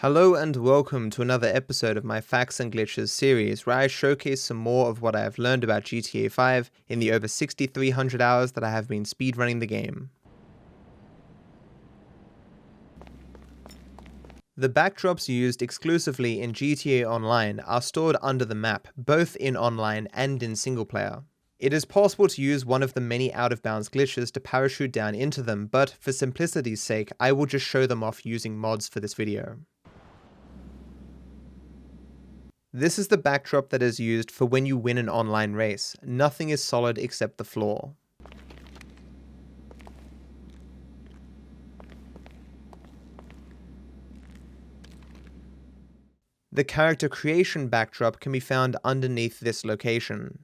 Hello and welcome to another episode of my Facts and Glitches series where I showcase some more of what I have learned about GTA 5 in the over 6,300 hours that I have been speedrunning the game. The backdrops used exclusively in GTA Online are stored under the map, both in online and in single player. It is possible to use one of the many out-of-bounds glitches to parachute down into them, but for simplicity's sake, I will just show them off using mods for this video. This is the backdrop that is used for when you win an online race. Nothing is solid except the floor. The character creation backdrop can be found underneath this location.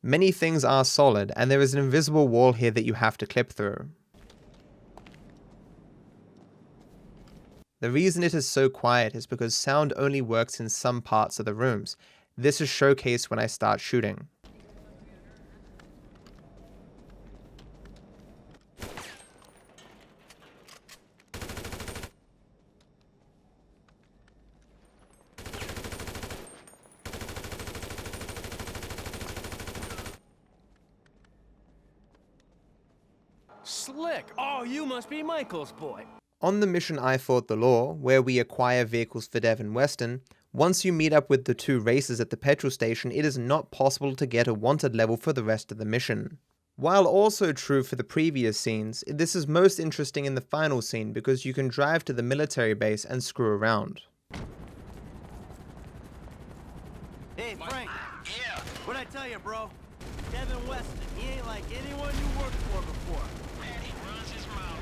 Many things are solid, and there is an invisible wall here that you have to clip through. The reason it is so quiet is because sound only works in some parts of the rooms. This is showcased when I start shooting. Slick! Oh, you must be Michael's boy. On the mission I Fought the Law, where we acquire vehicles for Devin Weston, once you meet up with the two racers at the petrol station, it is not possible to get a wanted level for the rest of the mission. While also true for the previous scenes, this is most interesting in the final scene because you can drive to the military base and screw around. Hey, Frank. Yeah? What'd I tell you, bro? Devin Weston, he ain't like anyone you worked for before. Man, he runs his mouth,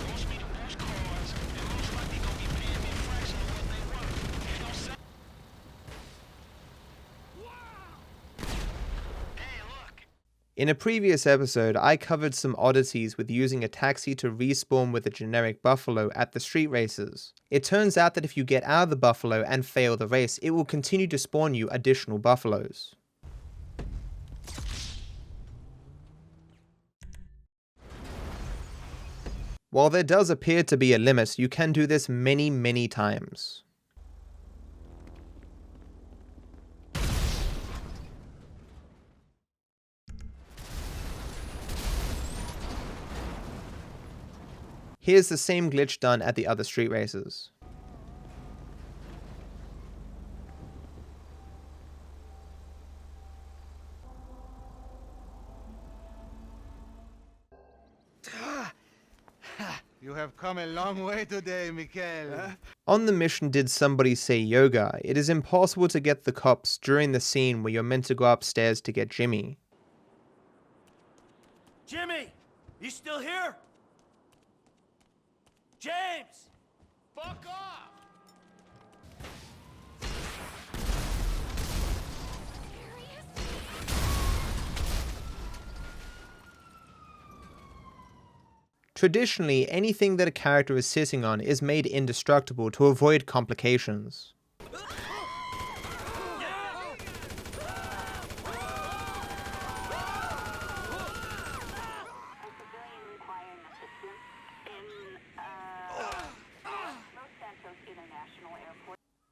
wants me to boost cars, and most likely gonna be paying me a fraction of what they worth. Ain't no sense. Hey, look! In a previous episode, I covered some oddities with using a taxi to respawn with a generic buffalo at the street races. It turns out that if you get out of the buffalo and fail the race, it will continue to spawn you additional buffaloes. While there does appear to be a limit, you can do this many times. Here's the same glitch done at the other street races. You have come a long way today, Mikael. On the mission Did Somebody Say Yoga, it is impossible to get the cops during the scene where you're meant to go upstairs to get Jimmy. Jimmy! You still here? James! Fuck off! Traditionally, anything that a character is sitting on is made indestructible to avoid complications.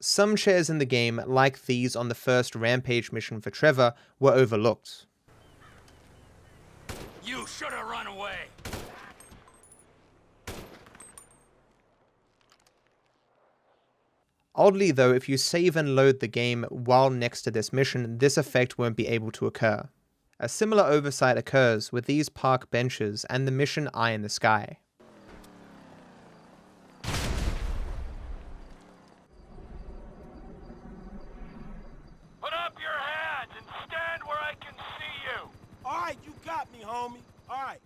Some chairs in the game, like these on the first Rampage mission for Trevor, were overlooked. You should have run away. Oddly though, if you save and load the game while next to this mission, this effect won't be able to occur. A similar oversight occurs with these park benches and the mission Eye in the Sky. Put up your hands and stand where I can see you. Alright, you got me, homie. Alright.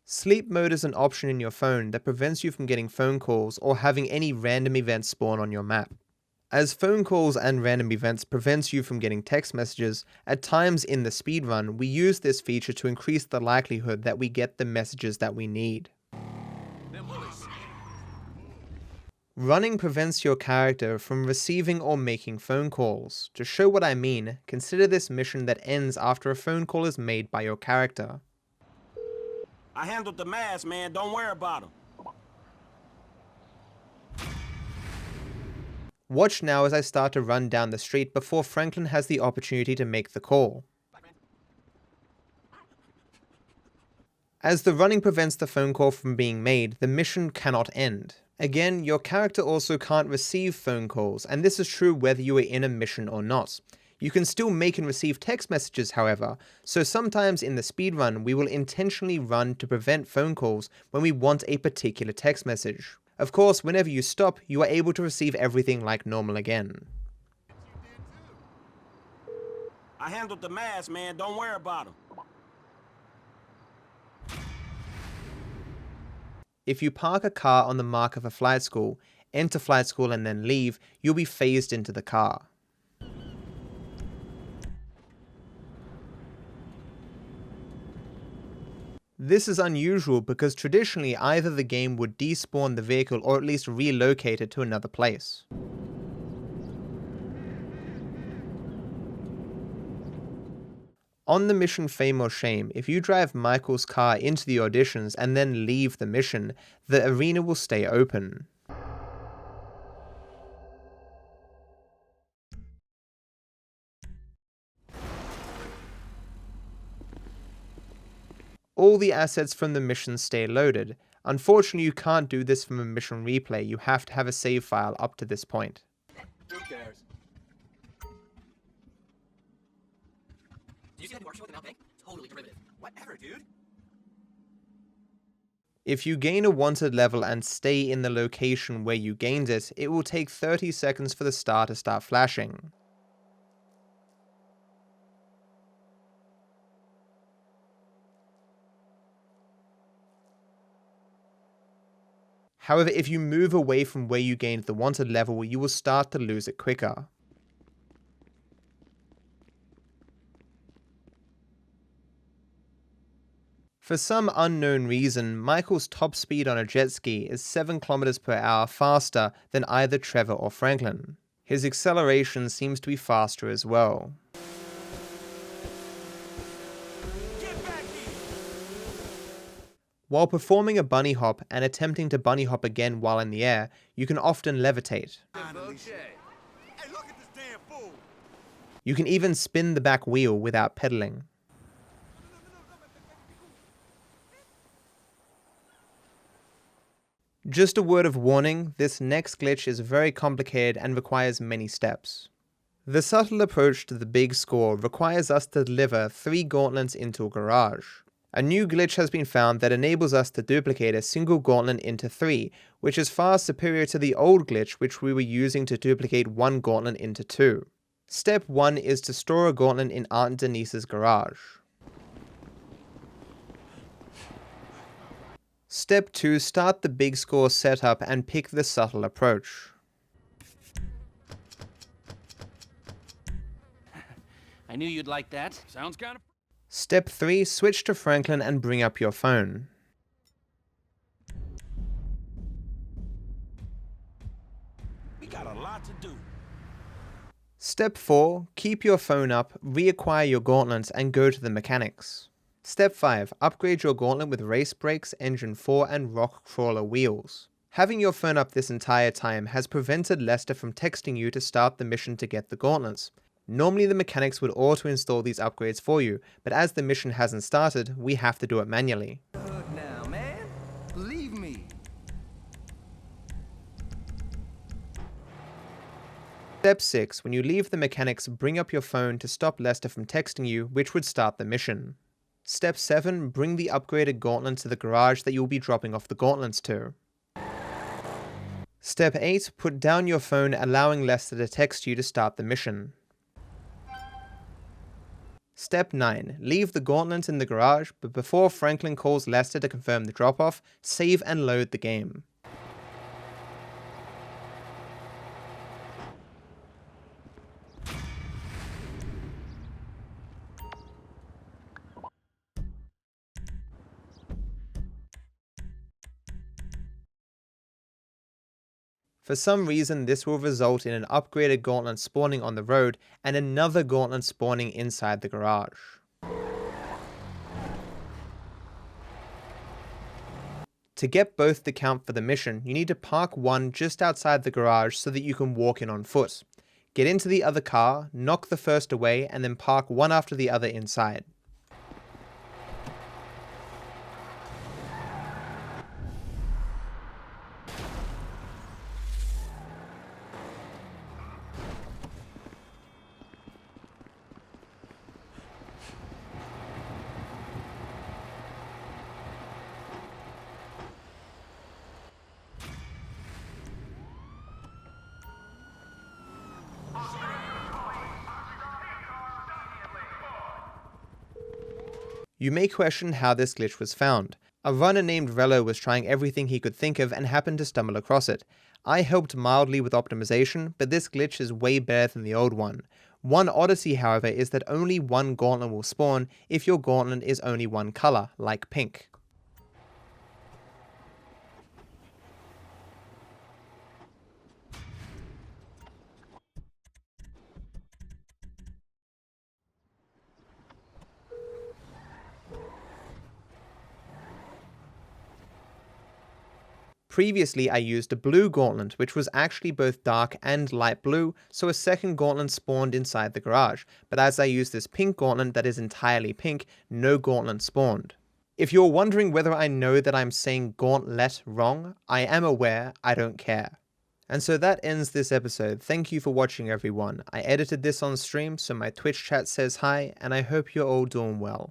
Sleep mode is an option in your phone that prevents you from getting phone calls or having any random events spawn on your map. As phone calls and random events prevents you from getting text messages, at times in the speedrun, we use this feature to increase the likelihood that we get the messages that we need. Running prevents your character from receiving or making phone calls. To show what I mean, consider this mission that ends after a phone call is made by your character. I handled the mask, man. Don't worry about him. Watch now as I start to run down the street before Franklin has the opportunity to make the call. As the running prevents the phone call from being made, the mission cannot end. Again, your character also can't receive phone calls, and this is true whether you are in a mission or not. You can still make and receive text messages, however, so sometimes in the speedrun we will intentionally run to prevent phone calls when we want a particular text message. Of course, whenever you stop, you are able to receive everything like normal again. I handled the mask, man. Don't worry about him. If you park a car on the mark of a flight school, enter flight school and then leave, you'll be phased into the car. This is unusual because traditionally either the game would despawn the vehicle or at least relocate it to another place. On the mission Fame or Shame, if you drive Michael's car into the auditions and then leave the mission, the arena will stay open. All the assets from the mission stay loaded. Unfortunately, you can't do this from a mission replay, you have to have a save file up to this point. Who cares? Did you see that new archer with the mount Totally derivative. Whatever, dude. If you gain a wanted level and stay in the location where you gained it, it will take 30 seconds for the star to start flashing. However, if you move away from where you gained the wanted level, you will start to lose it quicker. For some unknown reason, Michael's top speed on a jet ski is 7 km per hour faster than either Trevor or Franklin. His acceleration seems to be faster as well. While performing a bunny hop and attempting to bunny hop again while in the air, you can often levitate. You can even spin the back wheel without pedaling. Just a word of warning, this next glitch is very complicated and requires many steps. The subtle approach to the big score requires us to deliver 3 gauntlets into a garage. A new glitch has been found that enables us to duplicate a single gauntlet into 3, which is far superior to the old glitch which we were using to duplicate 1 gauntlet into 2. Step 1 is to store a gauntlet in Aunt Denise's garage. Step 2, start the big score setup and pick the subtle approach. I knew you'd like that. Sounds kind of... Step 3, switch to Franklin and bring up your phone. We got a lot to do. Step 4, keep your phone up, reacquire your gauntlets and go to the mechanics. Step 5, upgrade your gauntlet with race brakes, engine 4 and rock crawler wheels. Having your phone up this entire time has prevented Lester from texting you to start the mission to get the gauntlets. Normally the mechanics would auto-install these upgrades for you, but as the mission hasn't started, we have to do it manually. Good now, man. Believe me. Step 6, when you leave the mechanics, bring up your phone to stop Lester from texting you, which would start the mission. Step 7, bring the upgraded gauntlet to the garage that you'll be dropping off the gauntlets to. Step 8, put down your phone, allowing Lester to text you to start the mission. Step 9, leave the gauntlet in the garage, but before Franklin calls Lester to confirm the drop-off, save and load the game. For some reason, this will result in an upgraded gauntlet spawning on the road and another gauntlet spawning inside the garage. To get both to count for the mission, you need to park one just outside the garage so that you can walk in on foot. Get into the other car, knock the first away, and then park one after the other inside. You may question how this glitch was found. A runner named Rello was trying everything he could think of and happened to stumble across it. I helped mildly with optimization, but this glitch is way better than the old one. One oddity, however, is that only one gauntlet will spawn if your gauntlet is only one color, like pink. Previously I used a blue gauntlet, which was actually both dark and light blue, so a second gauntlet spawned inside the garage, but as I used this pink gauntlet that is entirely pink, no gauntlet spawned. If you're wondering whether I know that I'm saying gauntlet wrong, I am aware, I don't care. And so that ends this episode. Thank you for watching, everyone. I edited this on stream, so my Twitch chat says hi, and I hope you're all doing well.